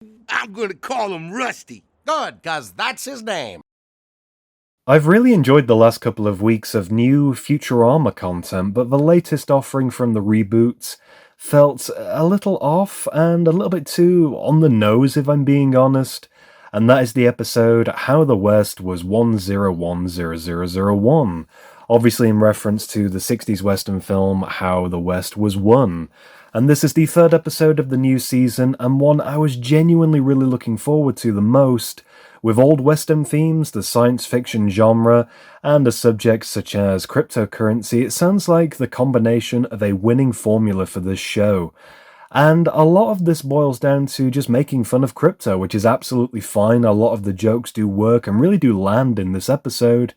I'm gonna call him Rusty. Good, 'cause that's his name. I've really enjoyed the last couple of weeks of new Futurama content, but the latest offering from the reboot felt a little off and a little bit too on the nose, if I'm being honest. And that is the episode How the West Was 1010001, obviously in reference to the 60s Western film How the West Was Won. And this is the third episode of the new season, and one I was genuinely really looking forward to the most. With old Western themes, the science fiction genre, and a subject such as cryptocurrency, it sounds like the combination of a winning formula for this show. And a lot of this boils down to just making fun of crypto, which is absolutely fine. A lot of the jokes do work and really do land in this episode.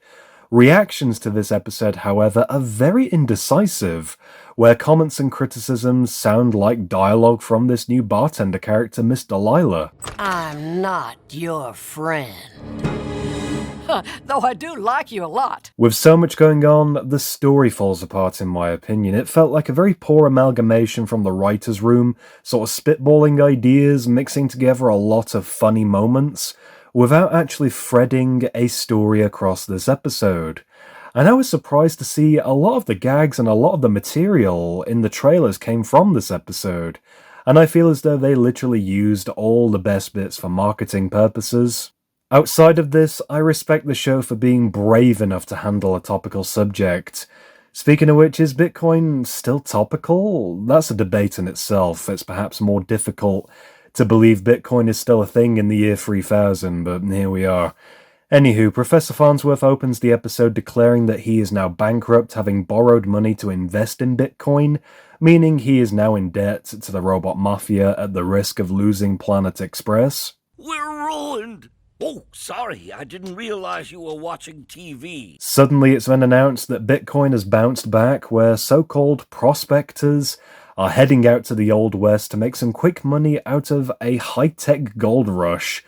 Reactions to this episode, however, are very indecisive, where comments and criticisms sound like dialogue from this new bartender character, Miss Delilah. I'm not your friend. Though I do like you a lot. With so much going on, the story falls apart in my opinion. It felt like a very poor amalgamation from the writer's room, sort of spitballing ideas, mixing together a lot of funny moments, without actually threading a story across this episode. And I was surprised to see a lot of the gags and a lot of the material in the trailers came from this episode, and I feel as though they literally used all the best bits for marketing purposes. Outside of this, I respect the show for being brave enough to handle a topical subject. Speaking of which, is Bitcoin still topical? That's a debate in itself. It's perhaps more difficult to believe Bitcoin is still a thing in the year 3000, but here we are. Anywho, Professor Farnsworth opens the episode declaring that he is now bankrupt, having borrowed money to invest in Bitcoin, meaning he is now in debt to the robot mafia at the risk of losing Planet Express. We're ruined. Oh, sorry, I didn't realize you were watching TV. Suddenly it's then announced that Bitcoin has bounced back, where so-called prospectors are heading out to the Old West to make some quick money out of a high-tech gold rush.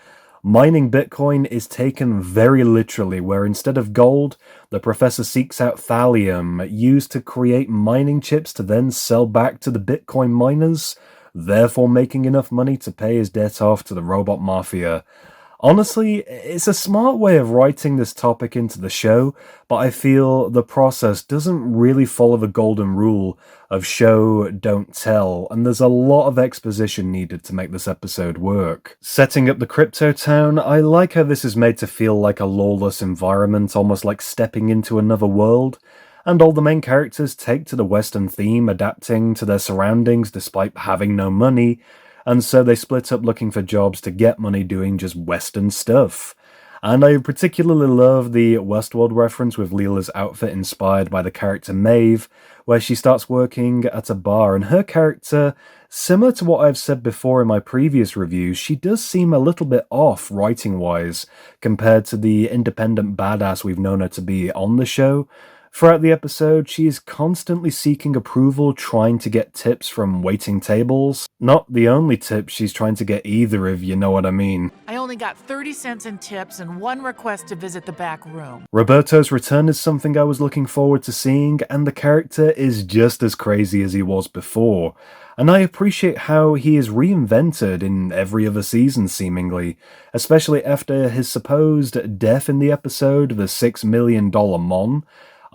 Mining Bitcoin is taken very literally, where instead of gold, the professor seeks out thallium, used to create mining chips to then sell back to the Bitcoin miners, therefore making enough money to pay his debt off to the robot mafia. Honestly, it's a smart way of writing this topic into the show, but I feel the process doesn't really follow the golden rule of show, don't tell, and there's a lot of exposition needed to make this episode work. Setting up the crypto town, I like how this is made to feel like a lawless environment, almost like stepping into another world, and all the main characters take to the Western theme, adapting to their surroundings despite having no money, and so they split up looking for jobs to get money doing just Western stuff. And I particularly love the Westworld reference with Leela's outfit inspired by the character Maeve, where she starts working at a bar, and her character, similar to what I've said before in my previous reviews, she does seem a little bit off writing-wise compared to the independent badass we've known her to be on the show. Throughout the episode, she is constantly seeking approval, trying to get tips from waiting tables. Not the only tips she's trying to get either, if you know what I mean. I only got 30 cents in tips and one request to visit the back room. Roberto's return is something I was looking forward to seeing, and the character is just as crazy as he was before. And I appreciate how he is reinvented in every other season, seemingly, especially after his supposed death in the episode, the $6 million Mon.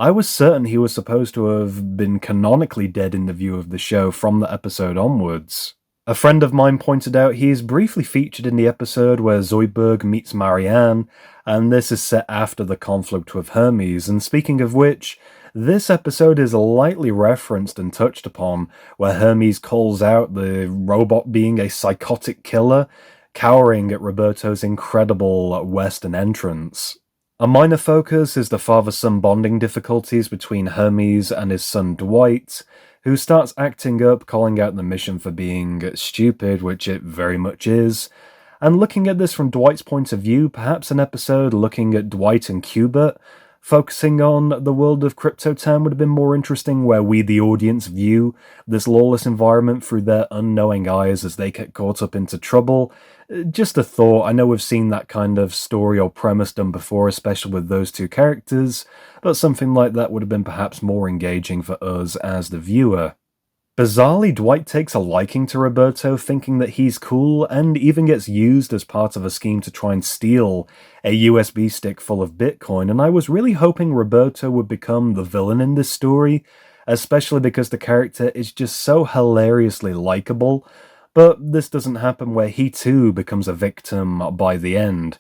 I was certain he was supposed to have been canonically dead in the view of the show from the episode onwards. A friend of mine pointed out he is briefly featured in the episode where Zoidberg meets Marianne, and this is set after the conflict with Hermes, and speaking of which, this episode is lightly referenced and touched upon, where Hermes calls out the robot being a psychotic killer, cowering at Roberto's incredible Western entrance. A minor focus is the father-son bonding difficulties between Hermes and his son Dwight, who starts acting up, calling out the mission for being stupid, which it very much is. And looking at this from Dwight's point of view, perhaps an episode looking at Dwight and Qbert, focusing on the world of Crypto Town would have been more interesting, where we, the audience, view this lawless environment through their unknowing eyes as they get caught up into trouble. Just a thought. I know we've seen that kind of story or premise done before, especially with those two characters, but something like that would have been perhaps more engaging for us as the viewer. Bizarrely, Dwight takes a liking to Roberto, thinking that he's cool, and even gets used as part of a scheme to try and steal a USB stick full of Bitcoin, and I was really hoping Roberto would become the villain in this story, especially because the character is just so hilariously likable, but this doesn't happen where he too becomes a victim by the end.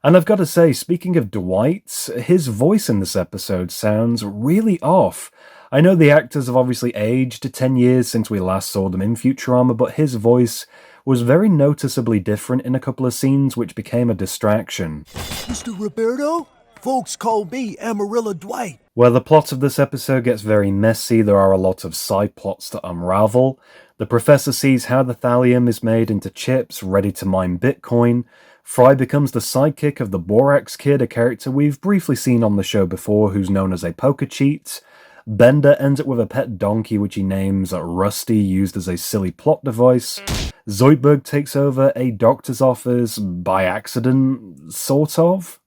And I've got to say, speaking of Dwight, his voice in this episode sounds really off. I know the actors have obviously aged 10 years since we last saw them in Futurama, but his voice was very noticeably different in a couple of scenes, which became a distraction. Mr. Roberto? Folks call me Amarillo Dwight. Where the plot of this episode gets very messy, there are a lot of side plots to unravel. The professor sees how the thallium is made into chips ready to mine Bitcoin. Fry becomes the sidekick of the Borax Kid, a character we've briefly seen on the show before who's known as a poker cheat. Bender ends up with a pet donkey which he names Rusty, used as a silly plot device. Zoidberg takes over a doctor's office by accident, sort of.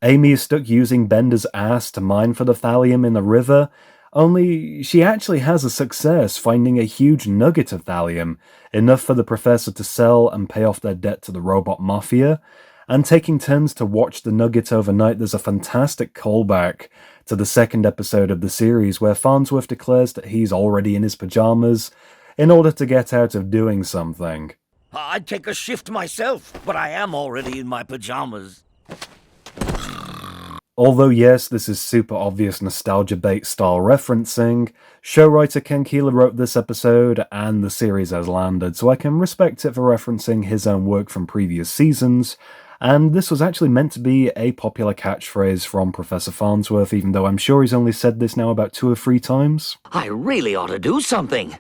Amy is stuck using Bender's ass to mine for the thallium in the river, only she actually has a success, finding a huge nugget of thallium, enough for the professor to sell and pay off their debt to the robot mafia. And taking turns to watch the nugget overnight, there's a fantastic callback to the second episode of the series where Farnsworth declares that he's already in his pajamas in order to get out of doing something. I'd take a shift myself, but I am already in my pajamas. Although yes, this is super obvious nostalgia bait style referencing, show writer Ken Keeler wrote this episode and the series has landed, so I can respect it for referencing his own work from previous seasons. And this was actually meant to be a popular catchphrase from Professor Farnsworth, even though I'm sure he's only said this now about 2 or 3 times. I really ought to do something.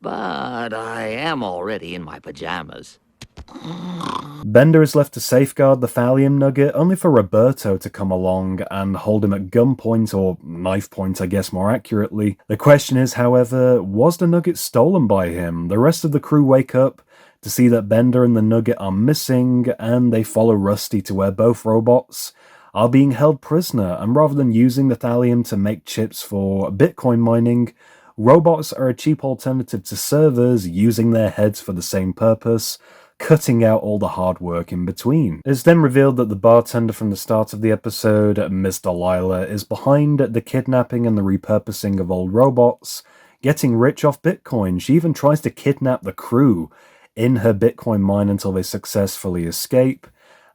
But I am already in my pajamas. Bender is left to safeguard the thallium nugget, only for Roberto to come along and hold him at gunpoint, or knife point I guess more accurately. The question is, however, was the nugget stolen by him? The rest of the crew wake up to see that Bender and the nugget are missing, and they follow Rusty to where both robots are being held prisoner, and rather than using the thallium to make chips for Bitcoin mining, robots are a cheap alternative to servers using their heads for the same purpose, cutting out all the hard work in between. It's then revealed that the bartender from the start of the episode, Miss Delilah, is behind the kidnapping and the repurposing of old robots, getting rich off Bitcoin. She even tries to kidnap the crew in her Bitcoin mine until they successfully escape.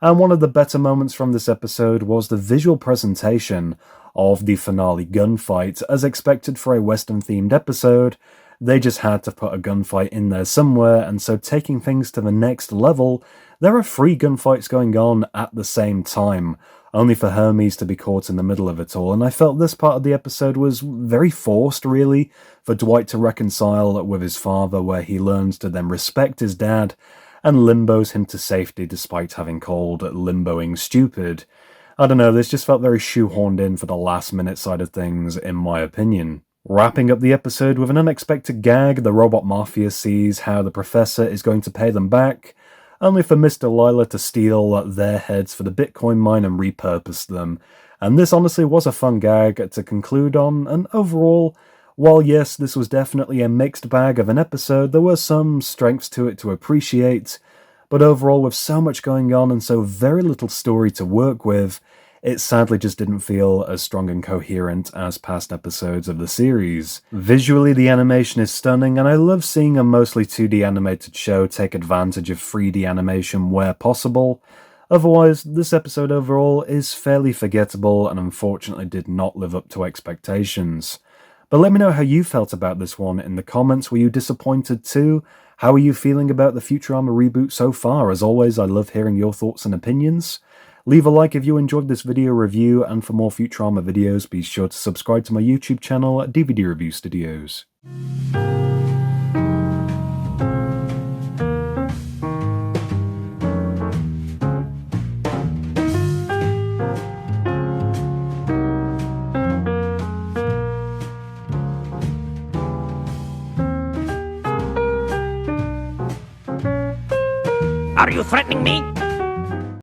And one of the better moments from this episode was the visual presentation of the finale gunfight. As expected for a Western-themed episode, they just had to put a gunfight in there somewhere, and so taking things to the next level, there are 3 gunfights going on at the same time, only for Hermes to be caught in the middle of it all, and I felt this part of the episode was very forced, really, for Dwight to reconcile with his father, where he learns to then respect his dad, and limbos him to safety despite having called limboing stupid. I don't know, this just felt very shoehorned in for the last minute side of things, in my opinion. Wrapping up the episode with an unexpected gag, the robot mafia sees how the professor is going to pay them back, only for Miss Delilah to steal their heads for the Bitcoin mine and repurpose them. And this honestly was a fun gag to conclude on, and overall, while yes, this was definitely a mixed bag of an episode, there were some strengths to it to appreciate, but overall with so much going on and so very little story to work with, it sadly just didn't feel as strong and coherent as past episodes of the series. Visually, the animation is stunning, and I love seeing a mostly 2D animated show take advantage of 3D animation where possible. Otherwise, this episode overall is fairly forgettable and unfortunately did not live up to expectations. But let me know how you felt about this one in the comments. Were you disappointed too? How are you feeling about the Futurama reboot so far? As always, I love hearing your thoughts and opinions. Leave a like if you enjoyed this video review, and for more Futurama videos, be sure to subscribe to my YouTube channel at DVD Review Studios. Are you threatening me?